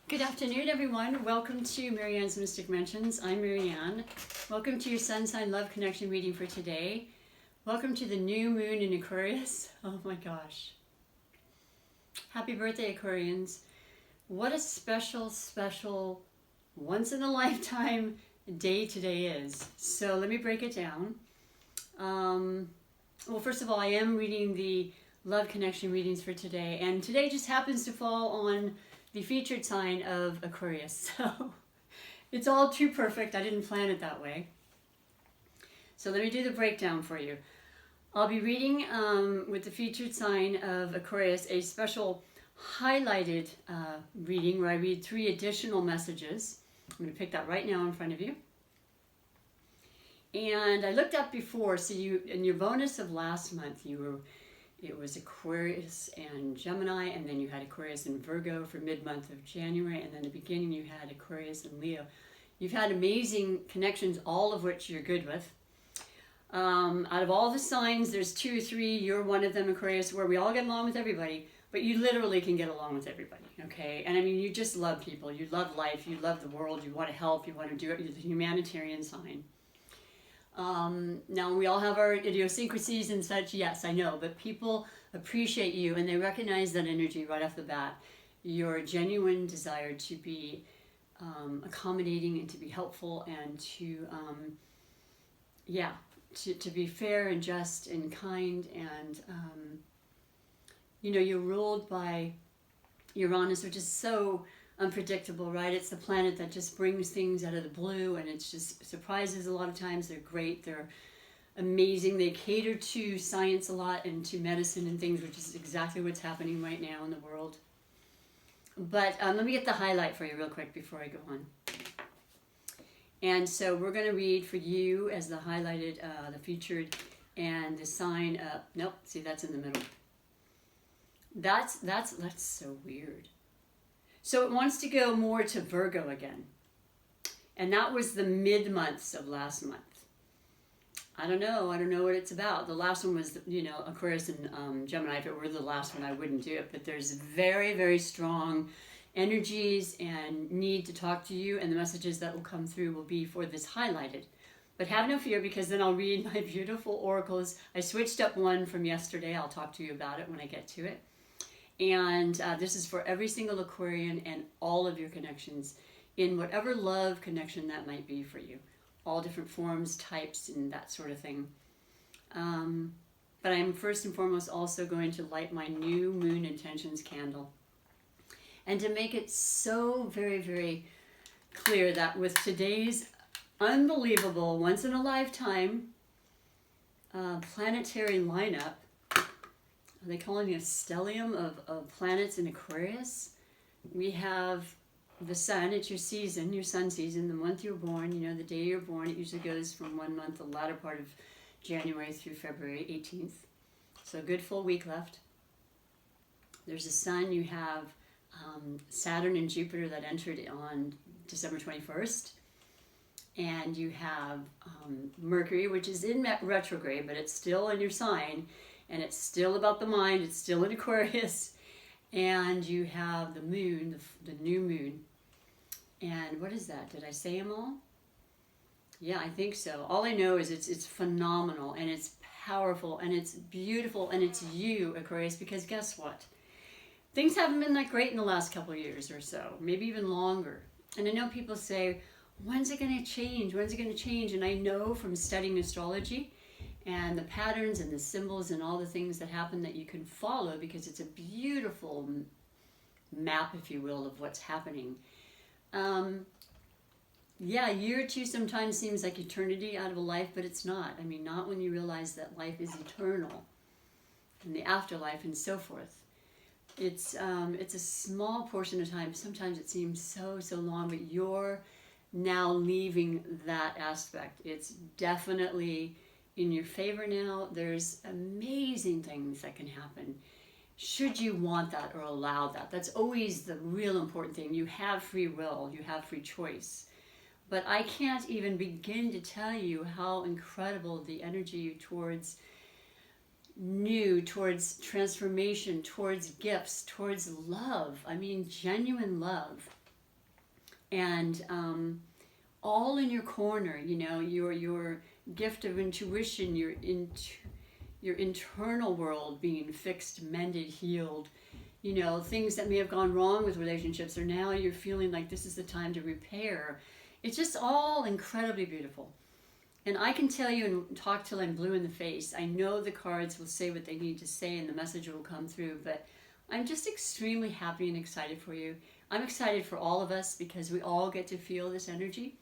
Good afternoon, everyone. Welcome to MaryAnne's Mystic Mentions. I'm MaryAnne. Welcome to your Sun Sign Love Connection reading for today. Welcome to the new moon in Aquarius. Oh my gosh. Happy birthday, Aquarians. What a special, special, once-in-a-lifetime day today is. So let me break it down. Well, first of all, I am reading the Love Connection readings for today. And today just happens to fall on the featured sign of Aquarius. So it's all too perfect. I didn't plan it that way. So let me do the breakdown for you. I'll be reading with the featured sign of Aquarius a special highlighted reading where I read 3 additional messages. I'm going to pick that right now in front of you. And I looked up before, so you in your bonus of last month, it was Aquarius and Gemini, and then you had Aquarius and Virgo for mid-month of January, and then the beginning you had Aquarius and Leo. You've had amazing connections, all of which you're good with. Out of all the signs, there's 2 or 3, you're one of them, Aquarius, where we all get along with everybody, but you literally can get along with everybody, okay? And I mean, you just love people, you love life, you love the world, you want to help, you want to do it, you're the humanitarian sign. Now we all have our idiosyncrasies and such, yes, I know, but people appreciate you and they recognize that energy right off the bat. Your genuine desire to be accommodating and to be helpful and to be fair and just and kind, and you're ruled by Uranus, which is so unpredictable, right? It's the planet that just brings things out of the blue, and it's just surprises a lot of times. They're great, they're amazing, they cater to science a lot and to medicine and things, which is exactly what's happening right now in the world. But let me get the highlight for you real quick before I go on. And so we're going to read for you as the highlighted, the featured, and the sign up. Nope, see, that's in the middle. That's so weird. So it wants to go more to Virgo again. And that was the mid-months of last month. I don't know what it's about. The last one was, Aquarius and Gemini. If it were the last one, I wouldn't do it. But there's very, very strong energies and need to talk to you. And the messages that will come through will be for this highlighted. But have no fear, because then I'll read my beautiful oracles. I switched up one from yesterday. I'll talk to you about it when I get to it. And this is for every single Aquarian and all of your connections in whatever love connection that might be for you. All different forms, types, and that sort of thing. But I'm first and foremost also going to light my new moon intentions candle. And to make it so very, very clear that with today's unbelievable, once-in-a-lifetime planetary lineup, are they calling it a stellium of planets in Aquarius? We have the sun, it's your season, your sun season, the month you're born, the day you're born. It usually goes from 1 month, the latter part of January through February 18th. So a good full week left. There's the sun, you have Saturn and Jupiter that entered on December 21st. And you have Mercury, which is in retrograde, but it's still in your sign. And it's still about the mind. It's still in Aquarius. And you have the moon, the new moon. And what is that? Did I say them all? Yeah, I think so. All I know is it's phenomenal, and it's powerful, and it's beautiful, and it's you, Aquarius, because guess what? Things haven't been that great in the last couple of years or so, maybe even longer. And I know people say, when's it going to change? When's it going to change? And I know from studying astrology and the patterns and the symbols and all the things that happen that you can follow, because it's a beautiful map, if you will, of what's happening. A year or two sometimes seems like eternity out of a life, but it's not. I mean, not when you realize that life is eternal and the afterlife and so forth. It's a small portion of time. Sometimes it seems so long, but you're now leaving that aspect. It's definitely in your favor now. There's amazing things that can happen should you want that or allow that. That's always the real important thing. You have free will, you have free choice. But I can't even begin to tell you how incredible the energy towards new, towards transformation, towards gifts, towards love. I mean, genuine love and all in your corner, you know, your gift of intuition, your internal world being fixed, mended, healed, you know, things that may have gone wrong with relationships, or now you're feeling like this is the time to repair. It's just all incredibly beautiful. And I can tell you and talk till I'm blue in the face. I know the cards will say what they need to say and the message will come through, but I'm just extremely happy and excited for you. I'm excited for all of us because we all get to feel this energy.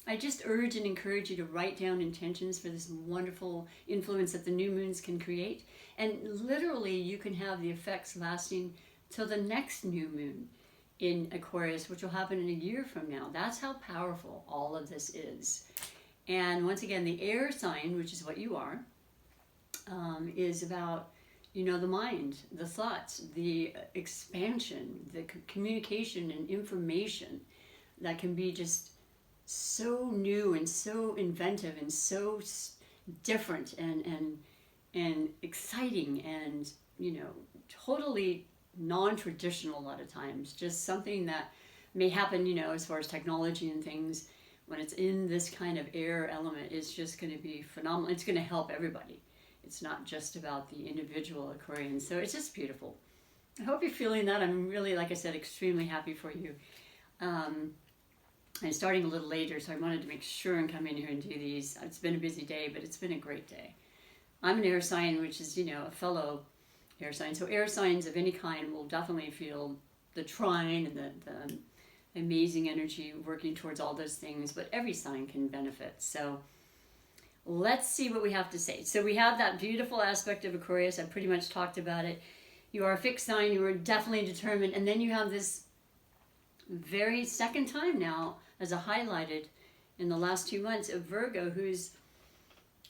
I just urge and encourage you to write down intentions for this wonderful influence that the new moons can create. And literally you can have the effects lasting till the next new moon in Aquarius, which will happen in a year from now. That's how powerful all of this is. And once again, the air sign, which is what you are, is about, you know, the mind, the thoughts, the expansion, the communication and information that can be just so new and so inventive and so different and exciting and, you know, totally non-traditional a lot of times. Just something that may happen, you know, as far as technology and things, when it's in this kind of air element, is just going to be phenomenal. It's going to help everybody. It's not just about the individual Aquarian. So it's just beautiful. I hope you're feeling that. I'm really, like I said, extremely happy for you. I'm starting a little later, so I wanted to make sure and come in here and do these. It's been a busy day, but it's been a great day. I'm an air sign, which is, you know, a fellow air sign. So air signs of any kind will definitely feel the trine and the amazing energy working towards all those things, but every sign can benefit. So let's see what we have to say. So we have that beautiful aspect of Aquarius. I pretty much talked about it. You are a fixed sign. You are definitely determined. And then you have this very second time now, as I highlighted in the last 2 months, of Virgo, who's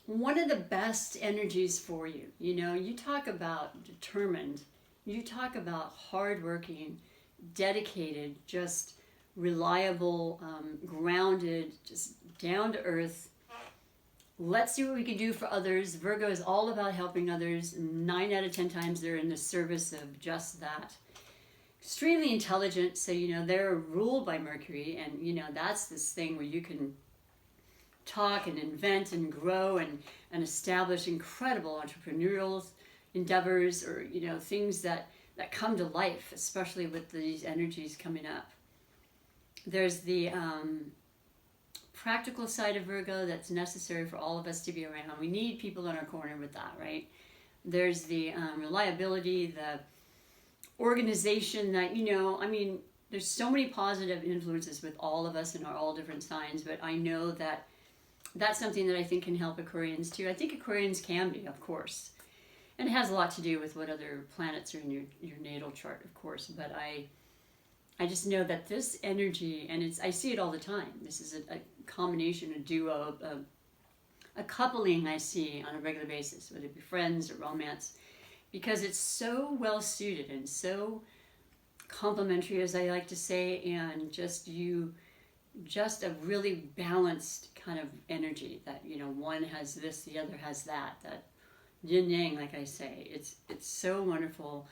one of the best energies for you. You know, you talk about determined. You talk about hardworking, dedicated, just reliable, grounded, just down to earth. Let's see what we can do for others. Virgo is all about helping others. 9 out of 10 times they're in the service of just that. Extremely intelligent, so, you know, they're ruled by Mercury, and, you know, that's this thing where you can talk and invent and grow and establish incredible entrepreneurial endeavors, or, you know, things that come to life, especially with these energies coming up. There's the practical side of Virgo that's necessary for all of us to be around. We need people in our corner with that, right? There's the reliability, the organization that, you know, I mean, there's so many positive influences with all of us in our all different signs, but I know that that's something that I think can help Aquarians too. I think Aquarians can be, of course. And it has a lot to do with what other planets are in your natal chart, of course, but I just know that this energy, and I see it all the time. This is a combination, a duo, a coupling I see on a regular basis, whether it be friends or romance, because it's so well suited and so complementary, as I like to say, and just a really balanced kind of energy that, you know, one has this, the other has that yin yang, like I say. It's so wonderful.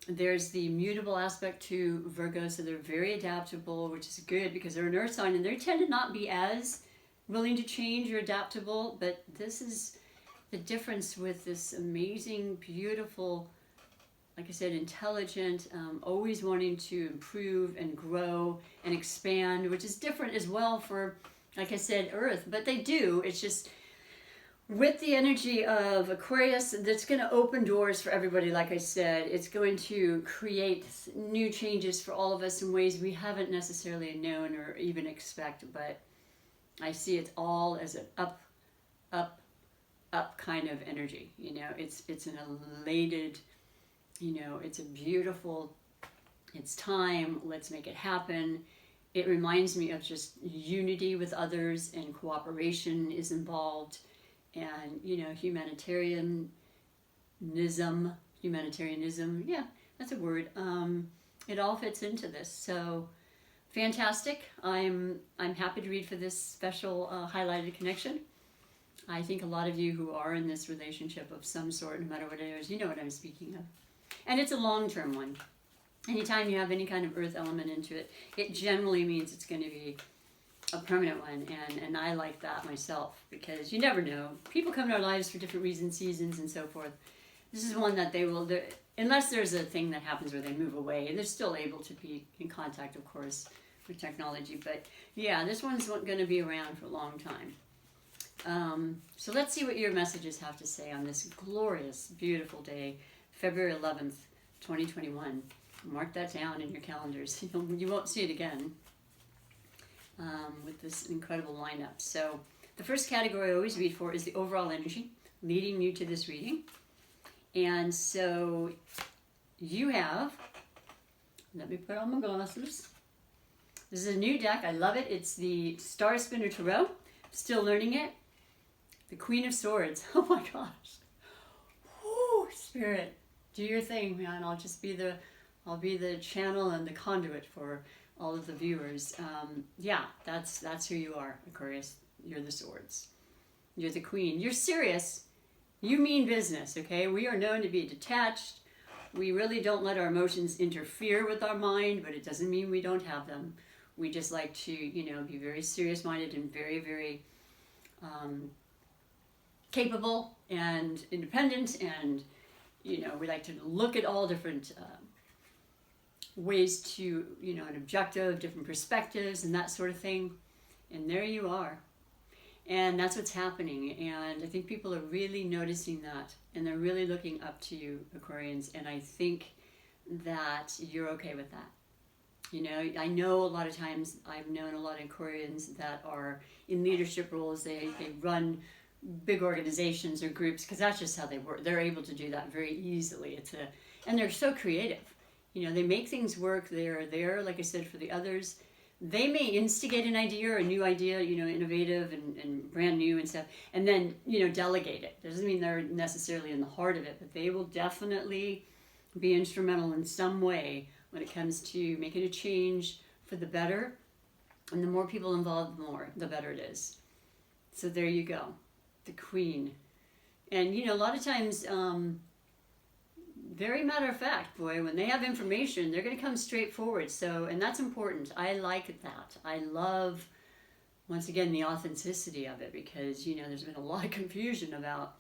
There's the mutable aspect to Virgo, so they're very adaptable, which is good because they're an earth sign, and they tend to not be as willing to change or adaptable, but this is the difference with this amazing, beautiful, like I said, intelligent, always wanting to improve and grow and expand, which is different as well for, like I said, Earth, but they do. It's just with the energy of Aquarius, that's going to open doors for everybody, like I said. It's going to create new changes for all of us in ways we haven't necessarily known or even expect, but I see it all as an up kind of energy. You know, it's an elated, you know, it's a beautiful, it's time, let's make it happen. It reminds me of just unity with others, and cooperation is involved. And, you know, humanitarianism, yeah, that's a word. It all fits into this. So fantastic. I'm happy to read for this special highlighted connection. I think a lot of you who are in this relationship of some sort, no matter what it is, you know what I'm speaking of. And it's a long-term one. Anytime you have any kind of earth element into it, it generally means it's going to be a permanent one, and I like that myself, because you never know. People come to our lives for different reasons, seasons, and so forth. This is one that they will, unless there's a thing that happens where they move away, they're still able to be in contact, of course, with technology. But yeah, this one's going to be around for a long time. So let's see what your messages have to say on this glorious, beautiful day, February 11th, 2021. Mark that down in your calendars. You won't see it again. With this incredible lineup. So the first category I always read for is the overall energy leading you to this reading. And so you have, let me put on my glasses. This is a new deck. I love it. It's the Star Spinner Tarot. Still learning it. The Queen of Swords. Oh my gosh. Woo, Spirit, do your thing, man. I'll be the channel and the conduit for all of the viewers. Yeah, that's who you are, Aquarius. You're the swords. You're the queen. You're serious. You mean business, okay? We are known to be detached. We really don't let our emotions interfere with our mind, but it doesn't mean we don't have them. We just like to, be very serious-minded and very, very capable and independent, and, we like to look at all different ways to, an objective, different perspectives and that sort of thing. And there you are. And that's what's happening. And I think people are really noticing that. And they're really looking up to you, Aquarians. And I think that you're okay with that. I know a lot of times, I've known a lot of Aquarians that are in leadership roles. They run big organizations or groups, because that's just how they work. They're able to do that very easily. And they're so creative. They make things work. They're there, like I said, for the others. They may instigate an idea or a new idea, innovative and brand new and stuff, and then, delegate it. Doesn't mean they're necessarily in the heart of it, but they will definitely be instrumental in some way when it comes to making a change for the better. And the more people involved, the better it is. So there you go. The Queen. And, a lot of times, very matter of fact, boy, when they have information, they're going to come straight forward. So, and that's important. I like that. I love, once again, the authenticity of it, because, there's been a lot of confusion about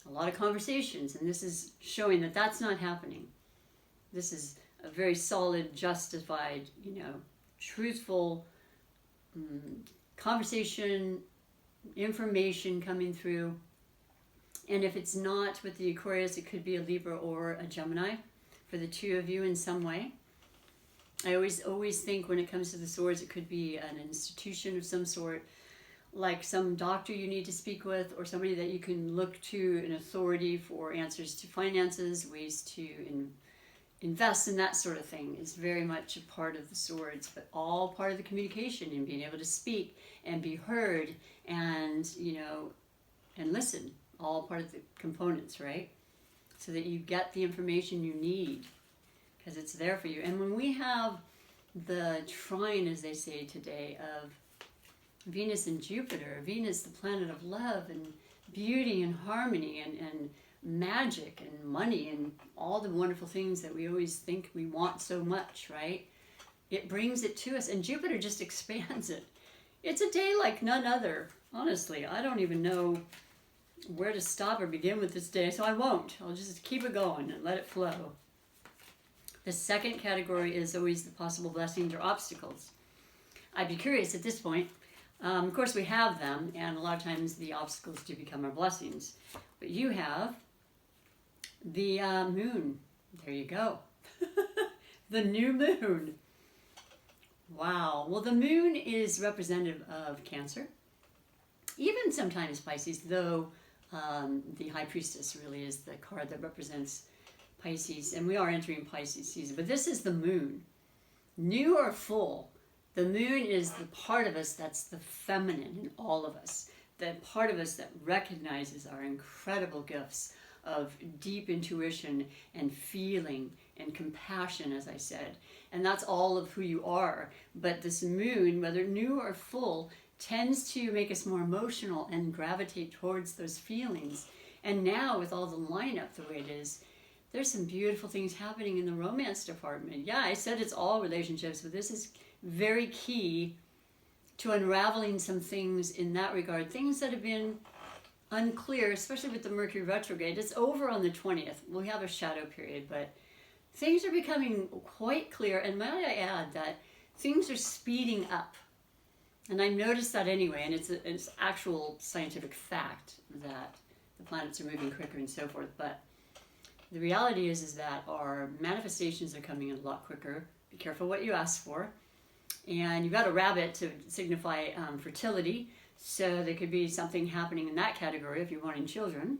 a lot of conversations, and this is showing that that's not happening. This is a very solid, justified, truthful conversation, information coming through. And if it's not with the Aquarius, it could be a Libra or a Gemini for the two of you in some way. I always think when it comes to the swords, it could be an institution of some sort, like some doctor you need to speak with, or somebody that you can look to, an authority for answers to finances, ways to invest, and that sort of thing is very much a part of the swords, but all part of the communication and being able to speak and be heard and, and listen. All part of the components, right? So that you get the information you need, because it's there for you. And when we have the trine, as they say today, of Venus and Jupiter, Venus, the planet of love and beauty and harmony and magic and money and all the wonderful things that we always think we want so much, right? It brings it to us, and Jupiter just expands it. It's a day like none other. Honestly, I don't even know where to stop or begin with this day, so I won't. I'll just keep it going and let it flow. The second category is always the possible blessings or obstacles. I'd be curious at this point. Of course, we have them, and a lot of times the obstacles do become our blessings. But you have the moon. There you go. The new moon. Wow. Well, the moon is representative of Cancer. Even sometimes Pisces, though the High Priestess really is the card that represents Pisces, and we are entering Pisces season. But this is the moon. New or full, the moon is the part of us that's the feminine in all of us. The part of us that recognizes our incredible gifts of deep intuition and feeling and compassion, as I said. And that's all of who you are. But this moon, whether new or full, tends to make us more emotional and gravitate towards those feelings. And now with all the lineup the way it is, there's some beautiful things happening in the romance department. Yeah, I said it's all relationships, but this is very key to unraveling some things in that regard. Things that have been unclear, especially with the Mercury retrograde. It's over on the 20th. We'll have a shadow period, but things are becoming quite clear. And might I add that things are speeding up. And I noticed that anyway, and it's actual scientific fact that the planets are moving quicker and so forth. But the reality is that our manifestations are coming in a lot quicker. Be careful what you ask for. And you've got a rabbit to signify fertility. So there could be something happening in that category if you're wanting children.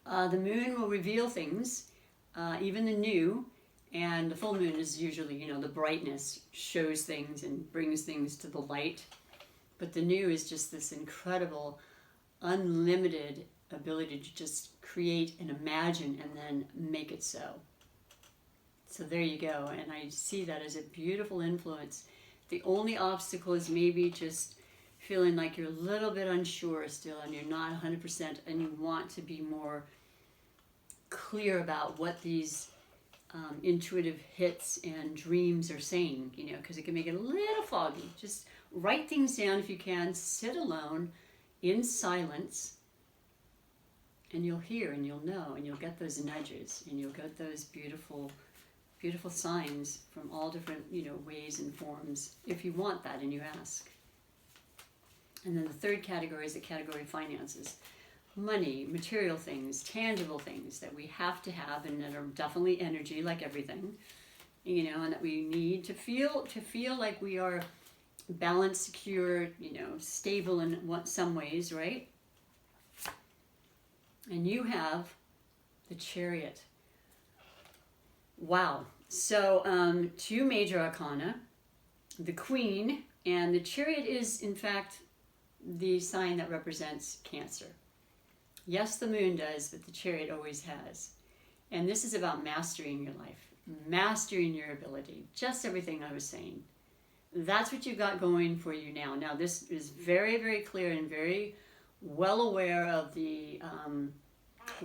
The moon will reveal things, even the new. And the full moon is usually, you know, the brightness shows things and brings things to the light. But the new is just this incredible, unlimited ability to just create and imagine and then make it so. So there you go. And I see that as a beautiful influence. The only obstacle is maybe just feeling like you're a little bit unsure still and you're not 100% and you want to be more clear about what these intuitive hits and dreams are saying, you know, because it can make it a little foggy. Just write things down if you can, sit alone in silence, and you'll hear and you'll know and you'll get those nudges and you'll get those beautiful, beautiful signs from all different, you know, ways and forms if you want that and you ask. And then the third category is the category of finances. Money, material things, tangible things that we have to have and that are definitely energy, like everything, you know, and that we need to feel like we are balanced, secure, you know, stable in some ways, right? And you have the Chariot. Wow. So 2 major arcana, the Queen, and the Chariot is in fact the sign that represents Cancer. Yes, the moon does, but the Chariot always has. And this is about mastering your life, mastering your ability, just everything I was saying. That's what you've got going for you now. Now, this is very, very clear and very well aware of the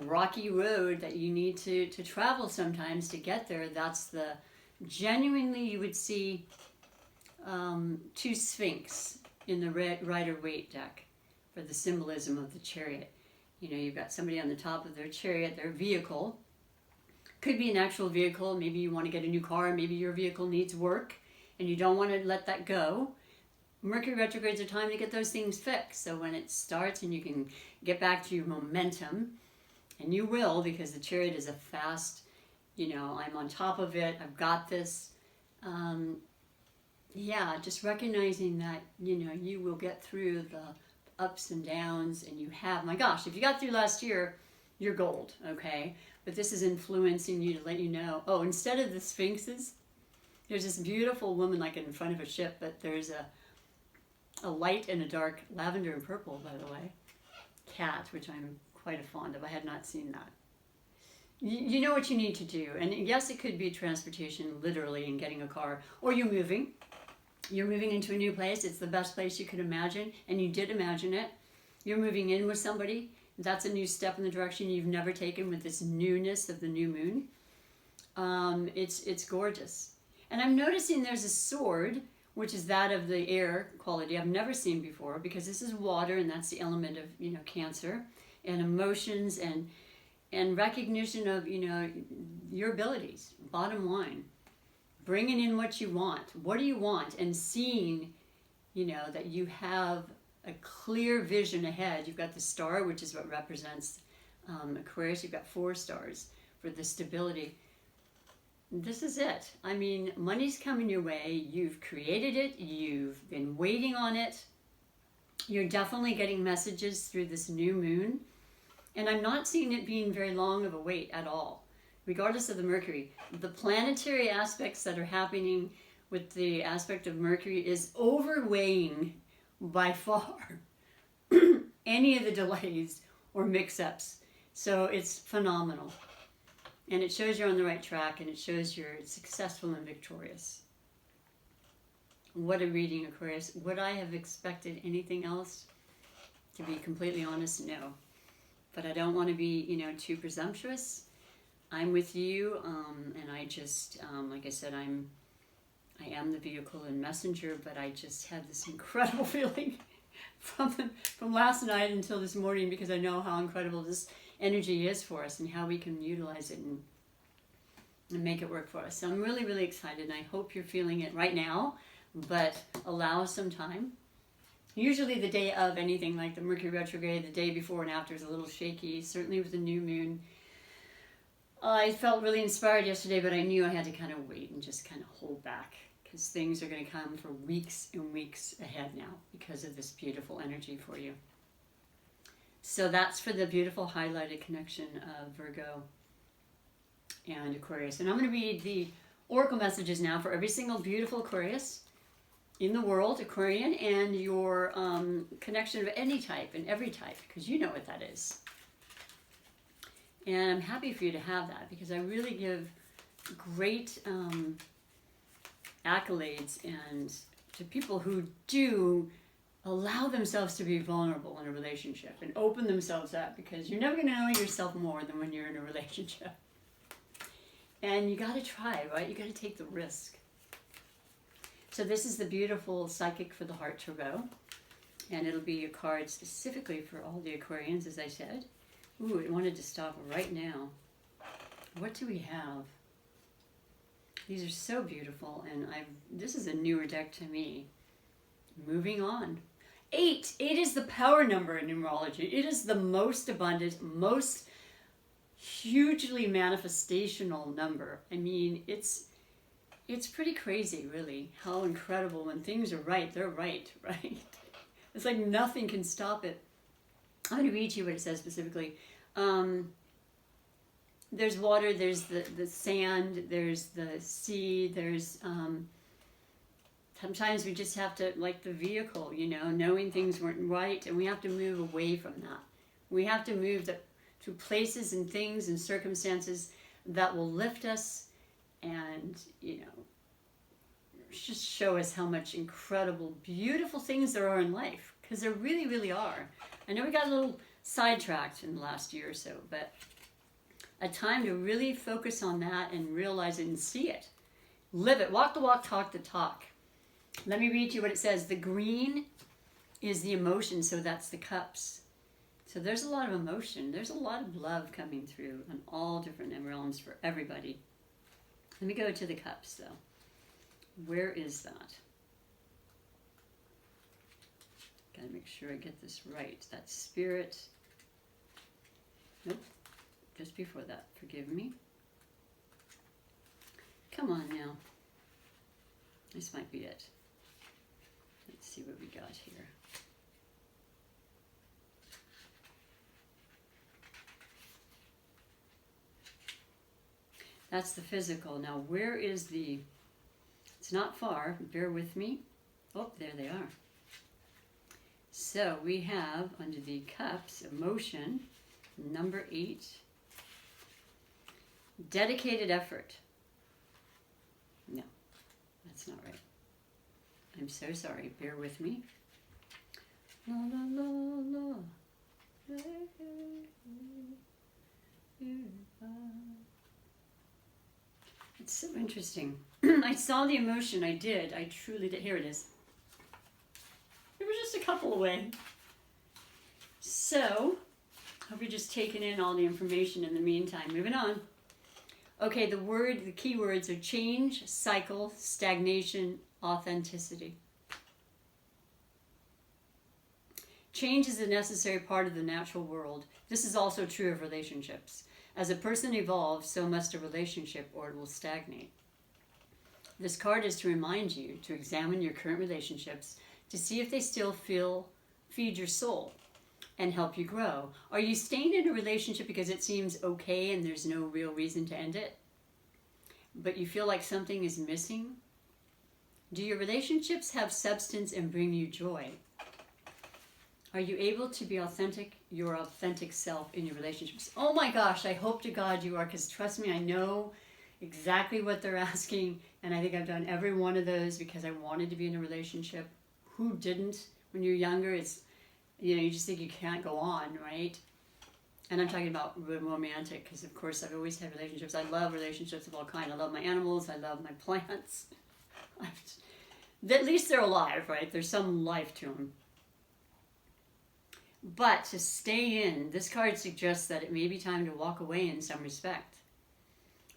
rocky road that you need to travel sometimes to get there. That's the, genuinely you would see 2 Sphinx in the Rider-Waite deck for the symbolism of the Chariot. You know, you've got somebody on the top of their chariot, their vehicle. Could be an actual vehicle. Maybe you want to get a new car. Maybe your vehicle needs work and you don't want to let that go. Mercury retrogrades are time to get those things fixed. So when it starts and you can get back to your momentum, and you will, because the Chariot is a fast, you know, I'm on top of it, I've got this. Yeah, just recognizing that, you know, you will get through the ups and downs, and you have, my gosh, if you got through last year, you're gold, okay? But this is influencing you to let you know, oh, instead of the Sphinxes, there's this beautiful woman like in front of a ship, but there's a light and a dark, lavender and purple, by the way, cat, which I'm quite fond of. I had not seen that. You know what you need to do, and yes, it could be transportation, literally, and getting a car, or you're moving. You're moving into a new place. It's the best place you could imagine, and you did imagine it. You're moving in with somebody. That's a new step in the direction you've never taken with this newness of the new moon. It's gorgeous. And I'm noticing there's a sword, which is that of the air quality I've never seen before, because this is water, and that's the element of, you know, Cancer, and emotions, and recognition of, you know, your abilities, bottom line. Bringing in what you want. What do you want? And seeing, you know, that you have a clear vision ahead. You've got the star, which is what represents Aquarius. You've got 4 stars for the stability. This is it. I mean, money's coming your way. You've created it. You've been waiting on it. You're definitely getting messages through this new moon. And I'm not seeing it being very long of a wait at all. Regardless of the Mercury, the planetary aspects that are happening with the aspect of Mercury is overweighing by far any of the delays or mix-ups. So it's phenomenal. And it shows you're on the right track, and it shows you're successful and victorious. What a reading, Aquarius. Would I have expected anything else? To be completely honest, no. But I don't want to be, you know, too presumptuous. I'm with you, and I just, like I said, I am the vehicle and messenger, but I just had this incredible feeling from last night until this morning, because I know how incredible this energy is for us and how we can utilize it and make it work for us. So I'm really, really excited, and I hope you're feeling it right now, but allow some time. Usually the day of anything like the Mercury retrograde, the day before and after is a little shaky, certainly with the new moon. I felt really inspired yesterday, but I knew I had to kind of wait and just kind of hold back, because things are going to come for weeks and weeks ahead now because of this beautiful energy for you. So that's for the beautiful highlighted connection of Virgo and Aquarius. And I'm going to read the oracle messages now for every single beautiful Aquarius in the world, Aquarian, and your connection of any type and every type, because you know what that is. And I'm happy for you to have that, because I really give great accolades and to people who do allow themselves to be vulnerable in a relationship and open themselves up, because you're never going to know yourself more than when you're in a relationship. And you got to try, right? You got to take the risk. So this is the beautiful Psychic for the Heart Tarot, and it'll be a card specifically for all the Aquarians, as I said. Ooh, I wanted to stop right now. What do we have? These are so beautiful, and this is a newer deck to me. Moving on. 8. 8 is the power number in numerology. It is the most abundant, most hugely manifestational number. I mean, it's pretty crazy, really, how incredible when things are right, they're right, right? It's like nothing can stop it. I'm going to read you what it says specifically. There's water, there's the sand, there's the sea, there's sometimes we just have to, like the vehicle, you know, knowing things weren't right, and we have to move away from that. We have to move to places and things and circumstances that will lift us and, you know, just show us how much incredible, beautiful things there are in life, because there really, really are. I know we got a little sidetracked in the last year or so, but a time to really focus on that and realize it and see it. Live it. Walk the walk, talk the talk. Let me read you what it says. The green is the emotion, so that's the cups. So there's a lot of emotion. There's a lot of love coming through on all different realms for everybody. Let me go to the cups, though. Where is that? Gotta make sure I get this right. That's Spirit. Nope. Just before that. Forgive me. Come on now. This might be it. Let's see what we got here. That's the physical. Now, where is the... It's not far. Bear with me. Oh, there they are. So we have, under the cups, emotion, number 8, dedicated effort. No, that's not right. I'm so sorry. Bear with me. La, la, la, la. It's so interesting. I saw the emotion. I did. I truly did. Here it is. It was just a couple away. So, hope you're just taking in all the information in the meantime. Moving on. Okay, the key words are change, cycle, stagnation, authenticity. Change is a necessary part of the natural world. This is also true of relationships. As a person evolves, so must a relationship, or it will stagnate. This card is to remind you to examine your current relationships to see if they still feed your soul and help you grow. Are you staying in a relationship because it seems okay and there's no real reason to end it, but you feel like something is missing? Do your relationships have substance and bring you joy? Are you able to be authentic, your authentic self in your relationships? Oh my gosh, I hope to God you are, because trust me, I know exactly what they're asking, and I think I've done every one of those because I wanted to be in a relationship. Who didn't? When you're younger, it's, you know, you just think you can't go on, right? And I'm talking about romantic, because of course I've always had relationships. I love relationships of all kinds. I love my animals. I love my plants. At least they're alive, right? There's some life to them. But to stay in, this card suggests that it may be time to walk away in some respect.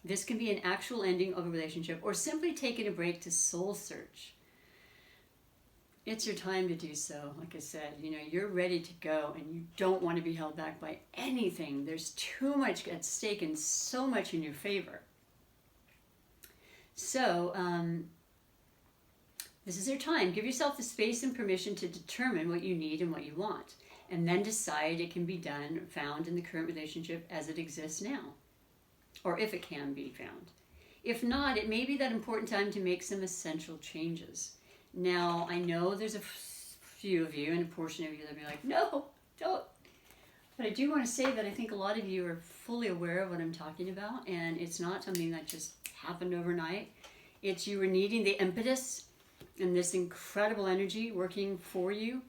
This can be an actual ending of a relationship or simply taking a break to soul search. It's your time to do so. Like I said, you know, you're ready to go and you don't want to be held back by anything. There's too much at stake and so much in your favor. So, this is your time. Give yourself the space and permission to determine what you need and what you want. And then decide it can be done, found in the current relationship as it exists now. Or if it can be found. If not, it may be that important time to make some essential changes. Now, I know there's a few of you and a portion of you that will be like, no, don't. But I do want to say that I think a lot of you are fully aware of what I'm talking about, and it's not something that just happened overnight. It's you were needing the impetus and this incredible energy working for you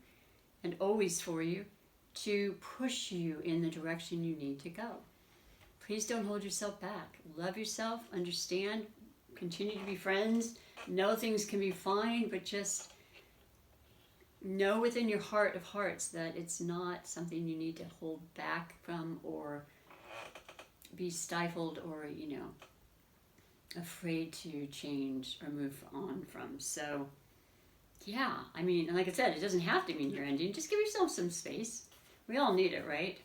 and always for you to push you in the direction you need to go. Please don't hold yourself back. Love yourself, understand, continue to be friends, know things can be fine, but just know within your heart of hearts that it's not something you need to hold back from or be stifled or, you know, afraid to change or move on from. So, yeah, I mean, like I said, it doesn't have to mean you're ending. Just give yourself some space. We all need it, right?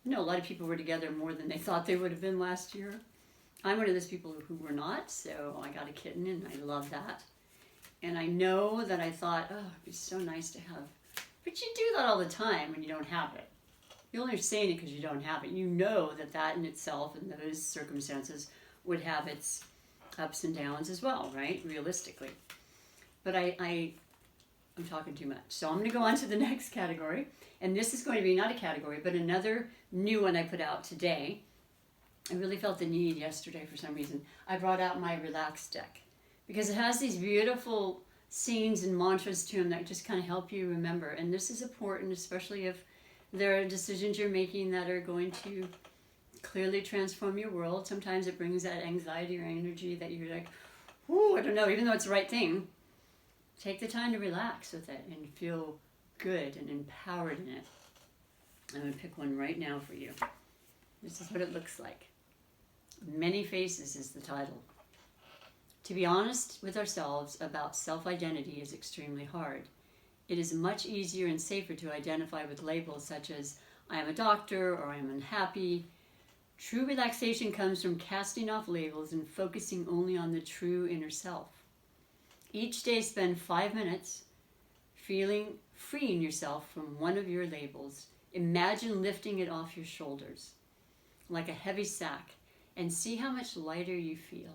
I know a lot of people were together more than they thought they would have been last year. I'm one of those people who were not, so I got a kitten and I love that. And I know that I thought, oh, it'd be so nice to have. But you do that all the time when you don't have it. You're only saying it because you don't have it. You know that that in itself and those circumstances would have its ups and downs as well, right? Realistically. But I'm talking too much. So I'm going to go on to the next category. And this is going to be not a category, but another new one I put out today. I really felt the need yesterday for some reason. I brought out my Relax deck because it has these beautiful scenes and mantras to them that just kind of help you remember. And this is important, especially if there are decisions you're making that are going to clearly transform your world. Sometimes it brings that anxiety or energy that you're like, ooh, I don't know, even though it's the right thing. Take the time to relax with it and feel good and empowered in it. I'm going to pick one right now for you. This is what it looks like. Many Faces is the title. To be honest with ourselves about self-identity is extremely hard. It is much easier and safer to identify with labels such as I am a doctor or I am unhappy. True relaxation comes from casting off labels and focusing only on the true inner self. Each day spend 5 minutes freeing yourself from one of your labels. Imagine lifting it off your shoulders like a heavy sack and see how much lighter you feel.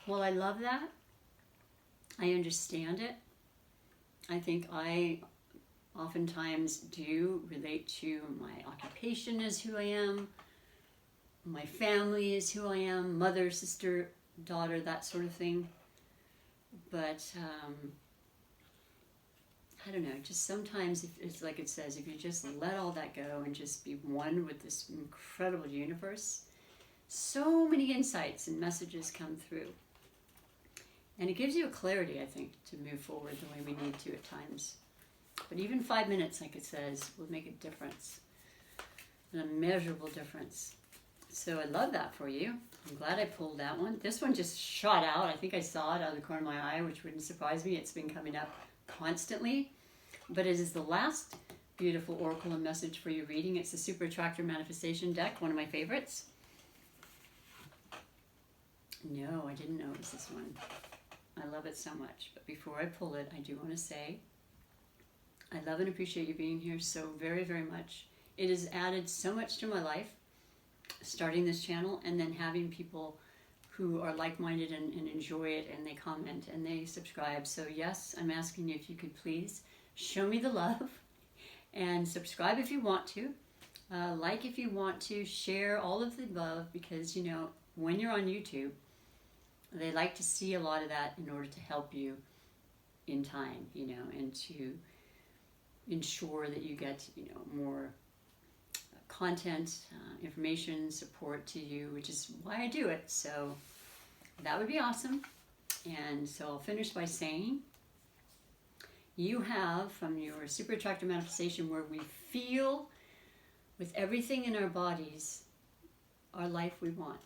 Well, I love that. I understand it. I think I oftentimes do relate to my occupation as who I am, my family is who I am, mother, sister, daughter, that sort of thing. But I don't know, just sometimes it's like it says, if you just let all that go and just be one with this incredible universe, so many insights and messages come through. And it gives you a clarity, I think, to move forward the way we need to at times. But even 5 minutes, like it says, will make a difference, an immeasurable difference. So I love that for you. I'm glad I pulled that one. This one just shot out. I think I saw it out of the corner of my eye, which wouldn't surprise me. It's been coming up constantly. But it is the last beautiful oracle and message for your reading. It's the Super Attractor Manifestation deck, one of my favorites. No, I didn't know it was this one. I love it so much. But before I pull it, I do want to say I love and appreciate you being here so very, very much. It has added so much to my life, starting this channel and then having people who are like-minded and enjoy it, and they comment and they subscribe. So yes, I'm asking you if you could please show me the love and subscribe if you want to, like if you want to, share all of the above, because you know, when you're on YouTube, they like to see a lot of that in order to help you in time, you know, and to ensure that you get, you know, more content, information, support to you, which is why I do it. So that would be awesome. And so I'll finish by saying, you have, from your super attractive manifestation, where we feel with everything in our bodies our life we want.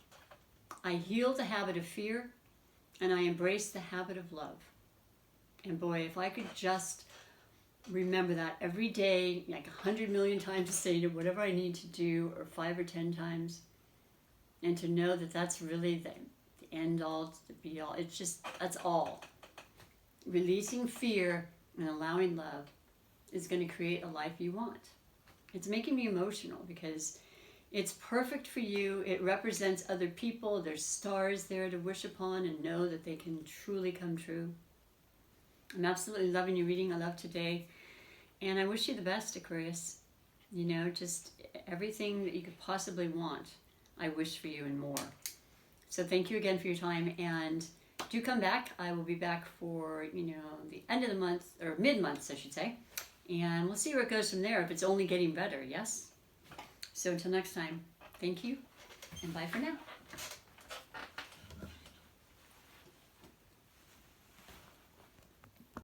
I heal the habit of fear, and I embrace the habit of love. And boy, if I could just remember that every day, like 100 million times a day, to whatever I need to do, or 5 or 10 times, and to know that that's really the end all, the be all. It's just, that's all. Releasing fear and allowing love is going to create a life you want. It's making me emotional because it's perfect for you. It represents other people. There's stars there to wish upon and know that they can truly come true. I'm absolutely loving your reading. I love today. And I wish you the best, Aquarius. You know, just everything that you could possibly want, I wish for you and more. So thank you again for your time. And do come back. I will be back for, you know, the end of the month, or mid-months, I should say. And we'll see where it goes from there, if it's only getting better, yes? So until next time, thank you, and bye for now.